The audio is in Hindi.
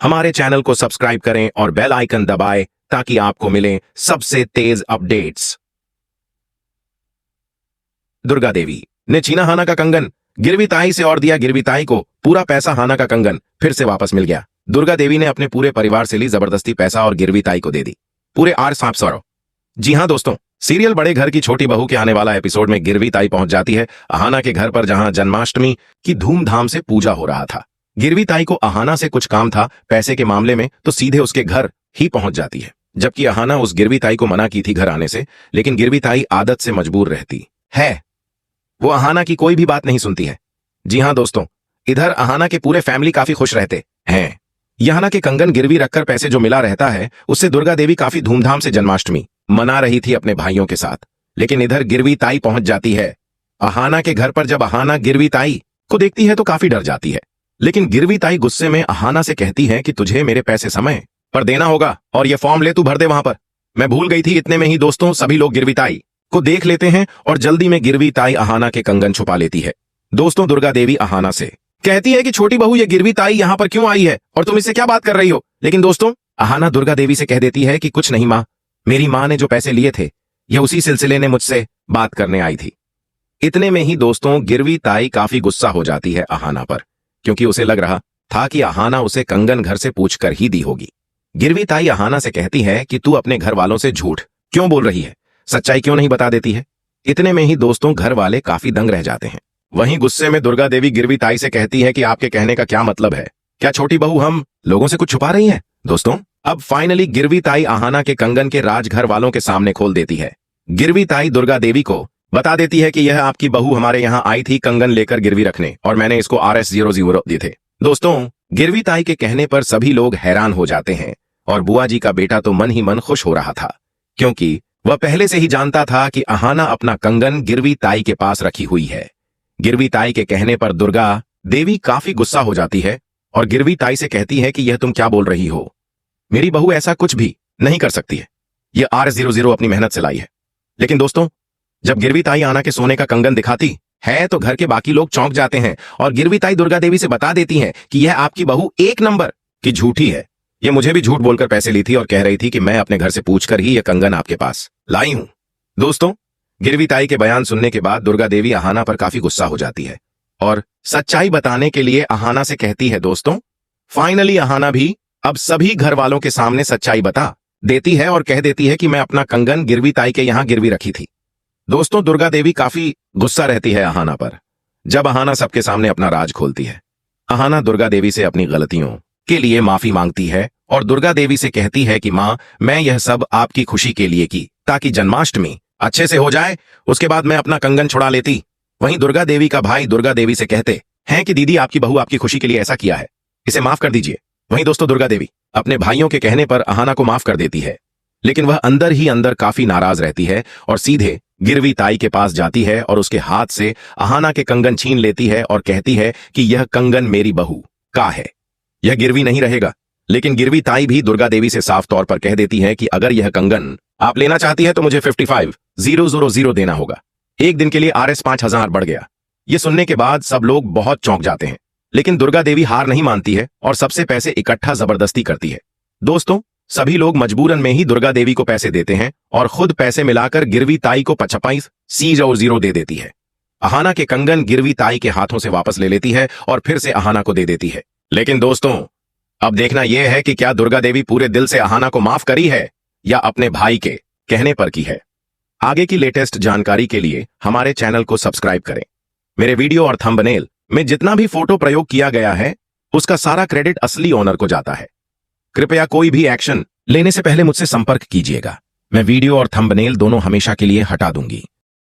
हमारे चैनल को सब्सक्राइब करें और बेल आइकन दबाएं ताकि आपको मिले सबसे तेज अपडेट्स। दुर्गा देवी ने छीना हाना का कंगन, गिरवी ताई से और दिया गिरवी ताई को पूरा पैसा। हाना का कंगन फिर से वापस मिल गया। दुर्गा देवी ने अपने पूरे परिवार से ली जबरदस्ती पैसा और गिरवी ताई को दे दी पूरे 800। जी हां दोस्तों, सीरियल बड़े घर की छोटी बहू के आने वाला एपिसोड में गिरवी ताई पहुंच जाती है अहाना के घर पर, जहां जन्माष्टमी की धूमधाम से पूजा हो रहा था। गिरवी ताई को अहाना से कुछ काम था पैसे के मामले में, तो सीधे उसके घर ही पहुंच जाती है, जबकि अहाना उस गिरवी ताई को मना की थी घर आने से, लेकिन गिरवी ताई आदत से मजबूर रहती है। वो अहाना की कोई भी बात नहीं सुनती है। जी हां दोस्तों, इधर अहाना के पूरे फैमिली काफी खुश रहते हैं। अहाना के कंगन गिरवी रखकर पैसे जो मिला रहता है, उससे दुर्गा देवी काफी धूमधाम से जन्माष्टमी मना रही थी अपने भाइयों के साथ। लेकिन इधर गिरवी ताई पहुंच जाती है अहाना के घर पर। जब अहाना गिरवी ताई को देखती है तो काफी डर जाती है, लेकिन गिरवी ताई गुस्से में अहाना से कहती है कि तुझे मेरे पैसे समय पर देना होगा और ये फॉर्म ले तू भर दे वहां पर। मैं भूल गई थी। इतने में ही दोस्तों सभी लोग गिरवी ताई को देख लेते हैं और जल्दी में गिरवी ताई अहाना के कंगन छुपा लेती है। दोस्तों, दुर्गा देवी अहाना से कहती है कि छोटी बहू ये गिरवी ताई यहाँ पर क्यों आई है और तुम इससे क्या बात कर रही हो। लेकिन दोस्तों, अहाना दुर्गा देवी से कह देती है कि कुछ नहीं माँ, मेरी माँ ने जो पैसे लिए थे यह उसी सिलसिले ने मुझसे बात करने आई थी। इतने में ही दोस्तों गिरवी ताई काफी गुस्सा हो जाती है अहाना पर, क्योंकि उसे लग रहा था कि अहाना उसे कंगन घर से पूछ कर ही दी होगी। गिरवी ताई अहाना से कहती है कि तू अपने घर वालों से झूठ क्यों बोल रही है, सच्चाई क्यों नहीं बता देती है। इतने में ही दोस्तों घर वाले काफी दंग रह जाते हैं। वहीं गुस्से में दुर्गा देवी गिरवी ताई से कहती है कि आपके कहने का क्या मतलब है, क्या छोटी बहू हम लोगों से कुछ छुपा रही है। दोस्तों, अब फाइनली गिरवी ताई अहाना के कंगन के राज घर वालों के सामने खोल देती है। गिरवी ताई दुर्गा देवी को बता देती है कि यह आपकी बहू हमारे यहाँ आई थी कंगन लेकर गिरवी रखने, और मैंने इसको RS00 दिए थे। दोस्तों, गिरवी ताई के कहने पर सभी लोग हैरान हो जाते हैं और बुआ जी का बेटा तो मन ही मन खुश हो रहा था, क्योंकि वह पहले से ही जानता था कि अहाना अपना कंगन गिरवी ताई के पास रखी हुई है। गिरवी ताई के कहने पर दुर्गा देवी काफी गुस्सा हो जाती है और गिरवी ताई से कहती है कि यह तुम क्या बोल रही हो, मेरी बहू ऐसा कुछ भी नहीं कर सकती है, यह RS00 अपनी मेहनत से लाई है। लेकिन दोस्तों, जब गिरवी ताई अहाना के सोने का कंगन दिखाती है तो घर के बाकी लोग चौंक जाते हैं और गिरवी ताई दुर्गा देवी से बता देती हैं कि यह आपकी बहू एक नंबर की झूठी है। यह मुझे भी झूठ बोलकर पैसे ली थी और कह रही थी कि मैं अपने घर से पूछकर ही यह कंगन आपके पास लाई हूं। दोस्तों, गिरवी ताई के बयान सुनने के बाद दुर्गा देवी अहाना पर काफी गुस्सा हो जाती है और सच्चाई बताने के लिए अहाना से कहती है। दोस्तों, फाइनली अहाना भी अब सभी घर वालों के सामने सच्चाई बता देती है और कह देती है कि मैं अपना कंगन गिरवी ताई के यहां गिरवी रखी थी। दोस्तों, दुर्गा देवी काफी गुस्सा रहती है अहाना पर जब अहाना सबके सामने अपना राज खोलती है। अहाना दुर्गा देवी से अपनी गलतियों के लिए माफी मांगती है और दुर्गा देवी से कहती है कि मां, मैं यह सब आपकी खुशी के लिए की ताकि जन्माष्टमी अच्छे से हो जाए, उसके बाद मैं अपना कंगन छुड़ा लेती। वहीं दुर्गा देवी का भाई दुर्गा देवी से कहते हैं कि दीदी, आपकी बहू आपकी खुशी के लिए ऐसा किया है, इसे माफ कर दीजिए। वहीं दोस्तों, दुर्गा देवी अपने भाइयों के कहने पर अहाना को माफ कर देती है, लेकिन वह अंदर ही अंदर काफी नाराज रहती है और सीधे गिरवी ताई के पास जाती है और उसके हाथ से अहाना के कंगन छीन लेती है और कहती है कि यह कंगन मेरी बहू का है, यह गिरवी नहीं रहेगा। लेकिन गिरवी ताई भी दुर्गा देवी से साफ तौर पर कह देती है कि अगर यह कंगन आप लेना चाहती है तो मुझे 55,000 देना होगा। एक दिन के लिए RS 5,000 बढ़ गया। यह सुनने के बाद सब लोग बहुत चौंक जाते हैं, लेकिन दुर्गा देवी हार नहीं मानती है और सबसे पैसे इकट्ठा जबरदस्ती करती है। दोस्तों, सभी लोग मजबूरन में ही दुर्गा देवी को पैसे देते हैं और खुद पैसे मिलाकर गिरवी ताई को 55,000 दे देती है। अहाना के कंगन गिरवी ताई के हाथों से वापस ले लेती है और फिर से अहाना को दे देती है। लेकिन दोस्तों, अब देखना यह है कि क्या दुर्गा देवी पूरे दिल से अहाना को माफ करी है या अपने भाई के कहने पर की है। आगे की लेटेस्ट जानकारी के लिए हमारे चैनल को सब्सक्राइब करें। मेरे वीडियो और थंबनेल में जितना भी फोटो प्रयोग किया गया है उसका सारा क्रेडिट असली ओनर को जाता है। कृपया कोई भी एक्शन लेने से पहले मुझसे संपर्क कीजिएगा। मैं वीडियो और थंबनेल दोनों हमेशा के लिए हटा दूंगी।